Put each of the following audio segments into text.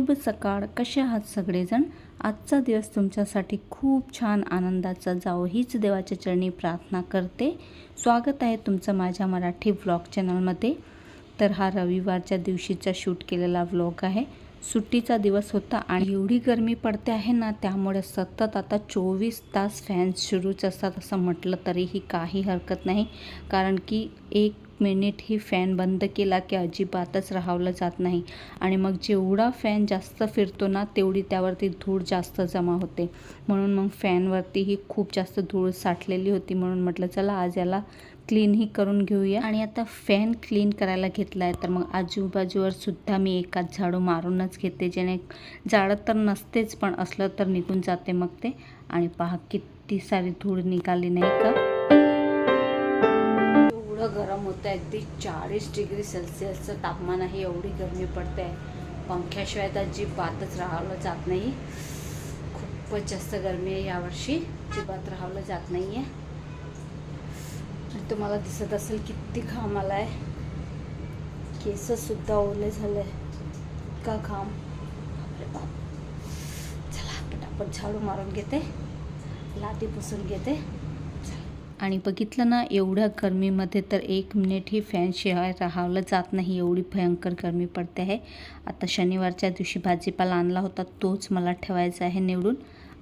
शुभ सकाळ. कसे आहात सगळेजण? आजचा दिवस तुमच्यासाठी खूप छान आनंदाचा जावो हीच देवाच्या चरणी प्रार्थना करते. स्वागत आहे तुमचं माझ्या मराठी व्लॉग चॅनलमध्ये. तर हा रविवारच्या दिवशीचा शूट केलेला व्लॉग आहे. सुट्टीचा दिवस होता आणि एवढी गरमी पडते आहे ना, त्यामुळे सतत आता 24 तास फॅन्स सुरूच असतात असं म्हटलं तरीही काही हरकत नाही. कारण की 1 मिनिट ही फॅन बंद केला की अजिबातच राहावलं जात नाही. आणि मग जेवढा फॅन जास्त फिरतो ना, तेवढी त्यावरती धूळ जास्त जमा होते. म्हणून मग फॅनवरतीही खूप जास्त धूळ साठलेली होती. म्हणून म्हटलं चला आज याला क्लीनही करून घेऊया. आणि आता फॅन क्लीन करायला घेतला आहे तर मग आजूबाजूवर सुद्धा मी एकाच झाडू मारूनच घेते, जेणे जाळं तर नसतेच पण असलं तर निघून जाते मग ते. आणि पहा किती सारी धूळ निघाली नाही का. एवढं गरम होतं, अगदी 40 डिग्री सेल्सिअसचं तापमान आहे. एवढी गरमी पडते आहे, पंख्याशिवाय तर अजिबातच राहावलं जात नाही. खूपच जास्त गरमी आहे यावर्षी, अजिबात राहावलं जात नाही आहे. तुम्हाला दिसत असेल किती घाम आला आहे, केससुद्धा ओले झाले, इतका घाम. चला पटापट झाडू मारून घेते, लादी पुसून घेते. आणि बघितलं ना, एवढ्या गरमीमध्ये तर 1 मिनिटही फॅनशिवाय राहावलं जात नाही, एवढी भयंकर गरमी पडते आहे. आता शनिवारच्या दिवशी भाजीपाला आणला होता, तोच मला ठेवायचा आहे निवडून.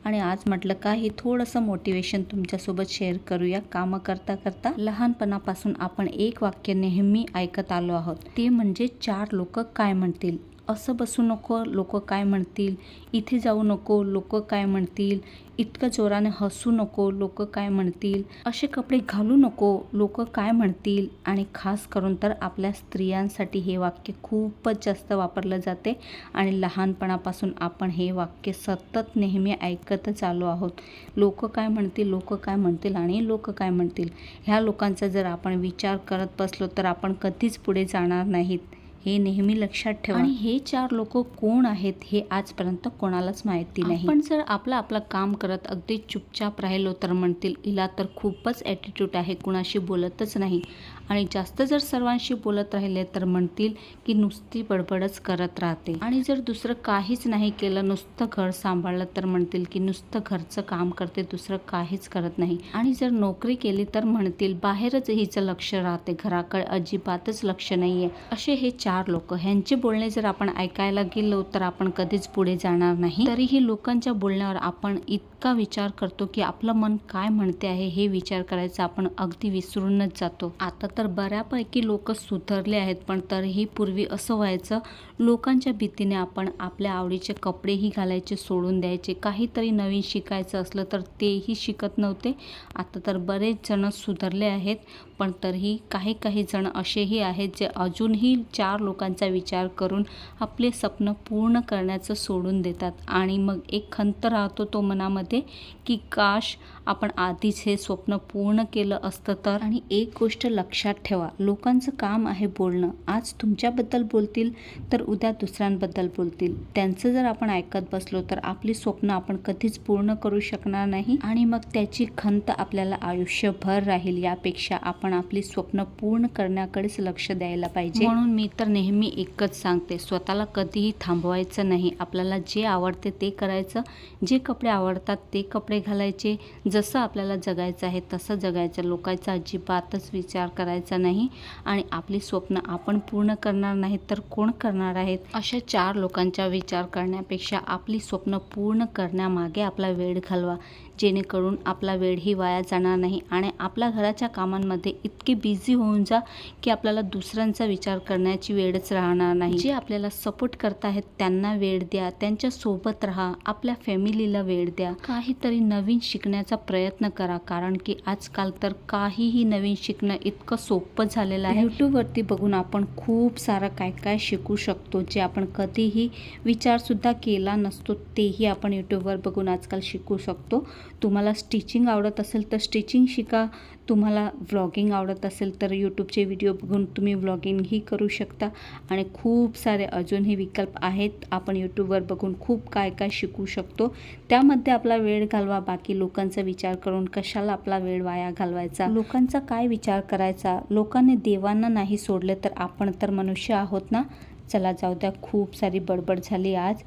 आणि आज म्हटलं काही थोडंसं मोटिवेशन तुमच्यासोबत शेअर करूया. कामं करता करता लहानपणापासून आपण एक वाक्य नेहमी ऐकत आलो आहोत, ते म्हणजे 4 लोक काय म्हणतील. असं बसू नको, लोक काय म्हणतील. इथे जाऊ नको, लोक काय म्हणतील. इतकं जोराने हसू नको, लोक काय म्हणतील. असे कपडे घालू नको, लोक काय म्हणतील. आणि खास करून तर आपल्या स्त्रियांसाठी हे वाक्य खूपच जास्त वापरलं जाते. आणि लहानपणापासून आपण हे वाक्य सतत नेहमी ऐकतच आलो आहोत. लोक काय म्हणतील, लोक काय म्हणतील आणि लोक काय म्हणतील. ह्या लोकांचा जर आपण विचार करत बसलो तर आपण कधीच पुढे जाणार नाहीत, हे नेहमी लक्षात ठेवा. आणि हे 4 लोक कोण आहेत हे आजपर्यंत कोणालाच माहिती नाही. पण जर आपलं काम करत अगदी चुपचाप राहिलो तर म्हणतील हिला तर खूपच ॲटिट्यूड आहे, कुणाशी बोलतच नाही. आणि जास्त जर सर्वांशी बोलत राहिले तर म्हणतील की नुसती बडबडच करत राहते. आणि जर दुसरं काहीच नाही केलं, नुसतं घर सांभाळलं तर म्हणतील की नुसतं घरचं काम करते, दुसरं काहीच करत नाही. आणि जर नोकरी केली तर म्हणतील बाहेरच हिचं लक्ष राहते, घराकडे अजिबातच लक्ष नाही आहे. असे हे 4 लोक, ह्यांचे बोलणे जर आपण ऐकायला गेलो तर आपण कधीच पुढे जाणार नाही. तरीही लोकांच्या बोलण्यावर आपण इतका विचार करतो की आपलं मन काय म्हणते आहे हे विचार करायचा आपण अगदी विसरूनच जातो. आता तर बऱ्यापैकी लोक सुधारले आहेत, पण तरीही पूर्वी असं व्हायचं, लोकांच्या भीतीने आपण आपल्या आवडीचे कपडेही घालायचे सोडून द्यायचे. काहीतरी नवीन शिकायचं असलं तर तेही शिकत नव्हते. आता तर बरेच जण सुधारले आहेत, पण तरीही काही जण असेही आहेत जे अजूनही 4 लोकांचा विचार करून आपले स्वप्न पूर्ण करण्याचं सोडून देतात. आणि मग एक खंत राहतो तो मनामध्ये की काश आपण आधीच हे स्वप्न पूर्ण केलं असतं तर. आणि एक गोष्ट लक्षात ठेवा, लोकांचं काम आहे बोलणं. आज तुमच्याबद्दल बोलतील तर उद्या दुसऱ्यांबद्दल बोलतील. त्यांचं जर आपण ऐकत बसलो तर आपली स्वप्न आपण कधीच पूर्ण करू शकणार नाही. आणि मग त्याची खंत आपल्याला आयुष्यभर राहील. यापेक्षा आपण आपली स्वप्न पूर्ण करण्याकडेच लक्ष द्यायला पाहिजे. म्हणून मी तर नेहमी एकच सांगते, स्वतःला कधीही थांबवायचं नाही. आपल्याला जे आवडते ते करायचं, जे कपडे आवडतात ते कपडे घालायचे, जसं आपल्याला जगायचं आहे तसं जगायचं. लोकांचा अजिबातच विचार करायचा नाही. आणि आपली स्वप्न आपण पूर्ण करणार नाही तर कोण करणार आहेत. अशा 4 लोकांचा विचार करण्यापेक्षा आपली स्वप्न पूर्ण करण्यामागे आपला वेळ घालवा, जेणेकरून आपला वेळही वाया जाणार नाही. आणि आपल्या घराच्या कामांमध्ये इतके बिझी होऊन जा की आपल्याला दुसऱ्यांचा विचार करण्याची वेळच राहणार नाही. जे आपल्याला सपोर्ट करत आहेत त्यांना वेळ द्या, त्यांच्यासोबत राहा, आपल्या फॅमिलीला वेळ द्या. काहीतरी नवीन शिकण्याचा प्रयत्न करा, कारण की आजकाल तर काहीही नवीन शिकणं इतकं सोपं झालेलं आहे. यूट्यूबवरती बघून आपण खूप सारं काय शिकू शकतो, जे आपण कधीही विचारसुद्धा केला नसतो, तेही आपण यूट्यूबवर बघून आजकाल शिकू शकतो. तुम्हाला स्टिचिंग आवडत असेल तर स्टिचिंग शिका. तुम्हाला व्लॉगिंग आवडत असेल तर यूट्यूबचे व्हिडिओ बघून तुम्ही व्लॉगिंगही करू शकता. आणि खूप सारे अजूनही विकल्प आहेत, आपण यूट्यूबवर बघून खूप काय शिकू शकतो. त्यामध्ये आपला वेळ घालवा. बाकी लोकांचा विचार करून कशाला आपला वेळ वाया घालवायचा. लोकांचा काय विचार करायचा. लोकांनी देवांना नाही सोडले तर आपण तर मनुष्य आहोत ना, चला जाऊ द्या, खूप सारी बडबड झाली आज.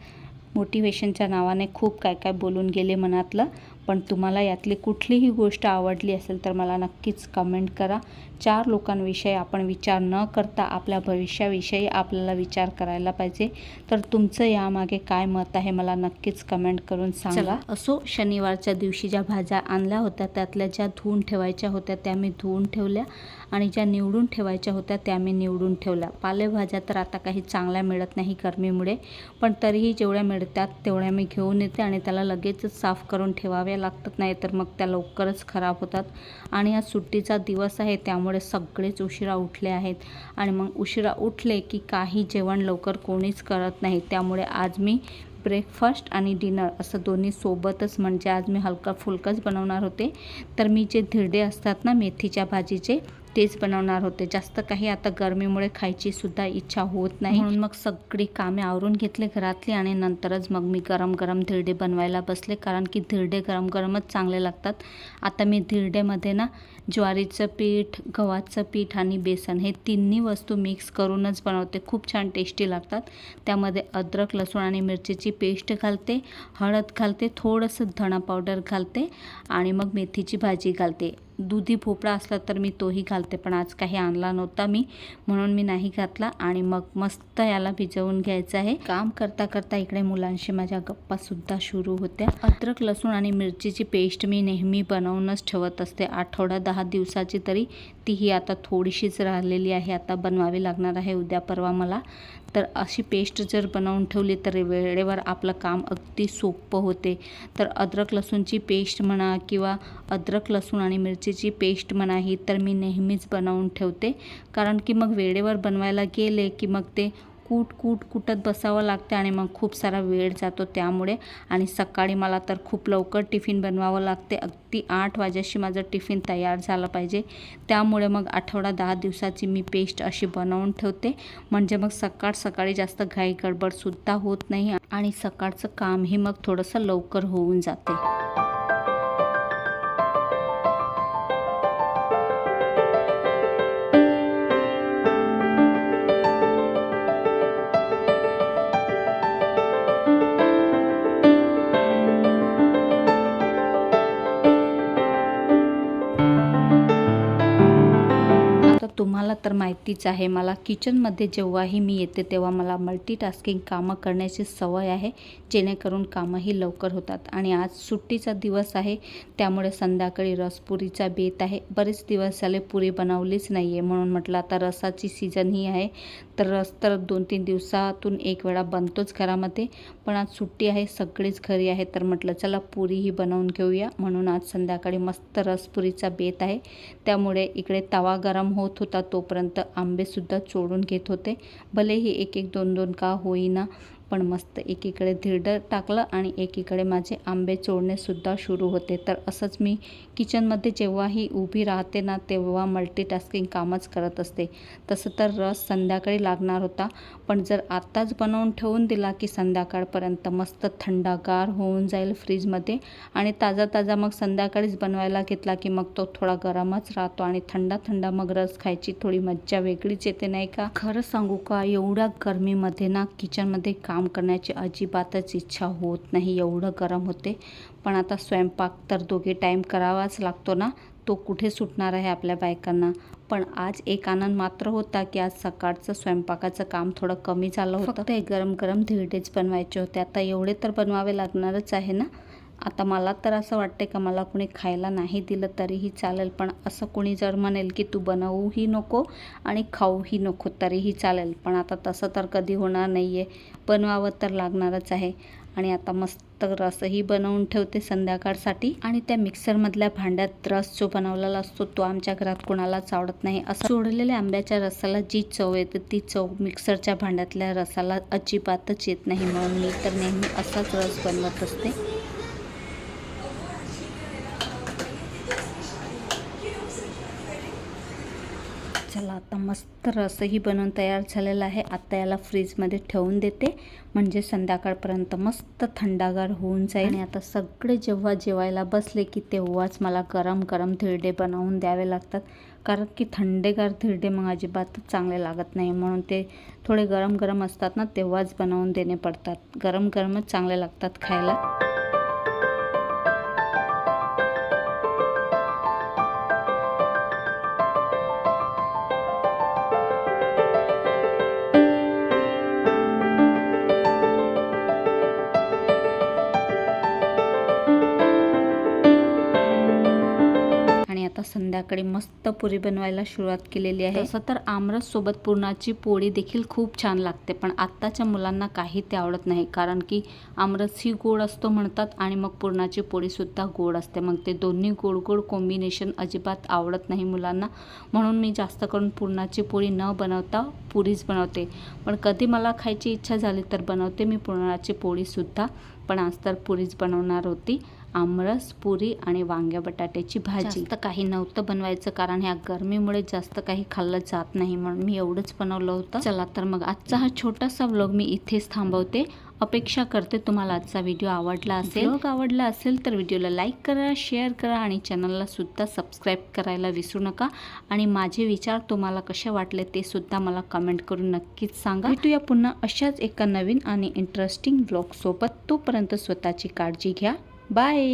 मोटिवेशनच्या नावाने खूप काय काय बोलून गेले मनातलं. पण तुम्हाला यातली कुठलीही गोष्ट आवडली असेल तर मला नक्कीच कमेंट करा. 4 लोकांविषयी आपण विचार न करता आपल्या भविष्याविषयी आपल्याला विचार करायला पाहिजे. तर तुमचं यामागे काय मत आहे मला नक्कीच कमेंट करून सांगा. असो, शनिवारच्या दिवशी ज्या भाज्या आणल्या होत्या त्यातल्या ज्या धुवून ठेवायच्या होत्या त्या मी धुवून ठेवल्या आणि ज्या निवडून ठेवायच्या होत्या त्या मी निवडून ठेवल्या. पालेभाज्या तर आता काही चांगल्या मिळत नाही गरमीमुळे, पण तरीही जेवढ्या मिळतात तेवढ्या मी घेऊन येते आणि त्याला लगेचच साफ करून ठेवाव्या लागतात, नाही तर मग त्या लवकरच खराब होतात. आणि आज सुट्टीचा दिवस आहे त्यामुळे सगळेच उशिरा उठले आहेत आणि मग उशिरा उठले की काही जेवण लवकर कोणीच करत नाही. त्यामुळे आज मी ब्रेकफास्ट आणि डिनर असं दोन्ही सोबतच, म्हणजे आज मी हलका फुलकाच बनवणार होते. तर मी जे धिरडे असतात ना मेथीच्या भाजीचे तेच बनवणार होते. जास्त काही आता गरमीमुळे खायची सुद्धा इच्छा होत नाही, म्हणून मग सगळी कामे आवरून घेतले घरातली आणि नंतरच मग मी गरम गरम धिरडे बनवायला बसले, कारण की धिरडे गरम गरमच चांगले लागतात. आता मी धिरडेमध्ये ना ज्वारीचं पीठ, गव्हाचं पीठ आणि बेसन हे तिन्ही वस्तू मिक्स करूनच बनवते. खूप छान टेस्टी लागतात. त्यामध्ये अद्रक, लसूण आणि मिरचीची पेस्ट घालते, हळद घालते, थोडंसं धणा पावडर घालते आणि मग मेथीची भाजी घालते. दुधी भोपळा असला तर मी तोही घालते, पण आज काही आणला नव्हता मी, म्हणून मी नाही घातला. आणि मग मस्त याला भिजवून घ्यायचं आहे. काम करता करता इकडे मुलांशी माझ्या गप्पासुद्धा सुरू होत्या. अद्रक, लसूण आणि मिरचीची पेस्ट मी नेहमी बनवूनच ठेवत असते, आठवडा 10 दिवसाची तरी. तीही आता थोडीशीच राहिलेली आहे, आता बनवावी लागणार आहे उद्या परवा मला. तर अशी पेस्ट जर बनवून ठेवली तर वेळेवर आपलं काम अगदी सोपं होते. तर अद्रक लसूणची पेस्ट म्हणा किंवा अद्रक लसूण आणि मिरचीची पेस्ट म्हणा ही तर मी नेहमीच बनवून ठेवते, कारण की मग वेळेवर बनवायला गेले की मग ते कुटत बसावं लागते आणि मग खूप सारा वेळ जातो त्यामुळे. आणि सकाळी मला तर खूप लवकर टिफिन बनवावं लागते, अगदी 8 वाजेशी माझं टिफिन तयार झालं पाहिजे. त्यामुळे मग आठवडा 10 दिवसाची मी पेस्ट अशी बनवून ठेवते, म्हणजे मग सकाळी जास्त घाई गडबडसुद्धा होत नाही आणि सकाळचं कामही मग थोडंसं लवकर होऊन जाते. तुम्हाला तर माहितीच आहे, मला किचनमध्ये जेव्हाही मी येते तेव्हा मला मल्टीटास्किंग कामं करण्याची सवय आहे, जेणेकरून कामंही लवकर होतात. आणि आज सुट्टीचा दिवस आहे त्यामुळे संध्याकाळी रसपुरीचा बेत आहे. बरेच दिवस झाले पुरी बनवलीच नाही आहे, म्हणून म्हटलं आता रसाची सीझनही आहे तर रस तर 2-3 दिवसातून एक वेळा बनतोच घरामध्ये. पण आज सुट्टी आहे, सगळेच घरी आहे, तर म्हटलं चला पुरीही बनवून घेऊया. म्हणून आज संध्याकाळी मस्त रसपुरीचा बेत आहे. त्यामुळे इकडे तवा गरम होत होता तोपर्यंत आंबेसुद्धा चोळून घेत होते. भलेही 1-1, 2-2 का होईना, पण मस्त एकीकडे धिरडं टाकलं आणि एकीकडे माझे आंबे चोळणेसुद्धा सुरू होते. तर असंच मी किचनमध्ये जेव्हाही उभी राहते ना तेव्हा मल्टीटास्किंग कामच करत असते. तसं तर रस संध्याकाळी लागणार होता, पण जर आत्ताच बनवून ठेवून दिला की संध्याकाळपर्यंत मस्त थंडागार होऊन जाईल फ्रीजमध्ये आणि ताजा मग संध्याकाळीच बनवायला घेतला की मग तो थोडा गरमच राहतो आणि थंडा मग रस खायची थोडी मज्जा वेगळीच येते, नाही का? खरं सांगू का, एवढ्या गरमीमध्ये ना किचनमध्ये काम करण्याची अजिबातच इच्छा होत नाही, एवढं गरम होते. पण आता स्वयंपाक तर दोघे टाईम करावाच लागतो ना, तो कुठे सुटणार आहे आपल्या बायकांना. पण आज एक आनंद मात्र होता की आज सकाळचं स्वयंपाकाचं काम थोडं कमी झालं होतं. फक्त हे गरम धिरडेच बनवायचे होते. आता एवढे तर बनवावे लागणारच आहे ना. आता मला तर असं वाटते का मला कोणी खायला नाही दिलं तरीही चालेल, पण असं कोणी जर म्हणेल की तू बनवूही नको आणि खाऊही नको तरीही चालेल, पण आता तसं तर कधी होणार नाही आहे, बनवावं तर लागणारच आहे. आणि आता मस्त रसही बनवून ठेवते संध्याकाळसाठी. आणि त्या मिक्सरमधल्या भांड्यात रस जो बनवलेला असतो तो आमच्या घरात कोणालाच आवडत नाही. असं सोडलेल्या आंब्याच्या रसाला जी चव येते ती चव मिक्सरच्या भांड्यातल्या रसाला अजिबातच येत नाही, म्हणून मी तर नेहमी असाच रस बनवत असते. चला आता मस्त रसही बनवून तयार झालेला आहे. आता याला फ्रीजमध्ये ठेवून देते म्हणजे संध्याकाळपर्यंत मस्त थंडागार होऊन जाईल. आणि आता सगळे जेव्हा जेवायला बसले की तेव्हाच मला गरम गरम धिरडे बनवून द्यावे लागतात, कारण की थंडेगार धिरडे मग अजिबातच चांगले लागत नाही. म्हणून ते थोडे गरम गरम असतात ना तेव्हाच बनवून देणे पडतात. गरम गरमच चांगले लागतात खायला. आता संध्याकाळी मस्त पुरी बनवायला सुरुवात केलेली आहे. तसं तर आमरस सोबत पुरणाची पोळी देखील खूप छान लागते, पण आत्ताच्या मुलांना काही ते आवडत नाही, कारण की आमरस ही गोड असतो म्हणतात आणि मग पुरणाची पोळी सुद्धा गोड असते. मग ते दोन्ही गोड गोड कॉम्बिनेशन अजिबात आवडत नाही मुलांना. म्हणून मी जास्त करून पुरणाची पोळी न बनवता पुरीच बनवते. पण कधी मला खायची इच्छा झाली तर बनवते मी पुरणाची पोळी सुद्धा. पण आज तर पुरीच बनवणार होती. आमरस, पुरी आणि वांग्या बटाट्याची भाजी. जास्त काही नव्हतं बनवायचं, कारण ह्या गरमीमुळे जास्त काही खाल्लं जात नाही, म्हणून मी एवढंच बनवलं होतं. चला तर मग आजचा हा छोटासा व्लॉग मी इथेच थांबवते. अपेक्षा करते तुम्हाला आजचा व्हिडिओ आवडला असेल. व्लॉग आवडला असेल तर व्हिडिओला लाईक करा, शेअर करा आणि चॅनलला सुद्धा सबस्क्राईब करायला विसरू नका. आणि माझे विचार तुम्हाला कसे वाटले ते सुद्धा मला कमेंट करून नक्कीच सांगा. भेटूया पुन्हा अशाच एका नवीन आणि इंटरेस्टिंग व्लॉग सोबत. तोपर्यंत स्वतःची काळजी घ्या. बाय.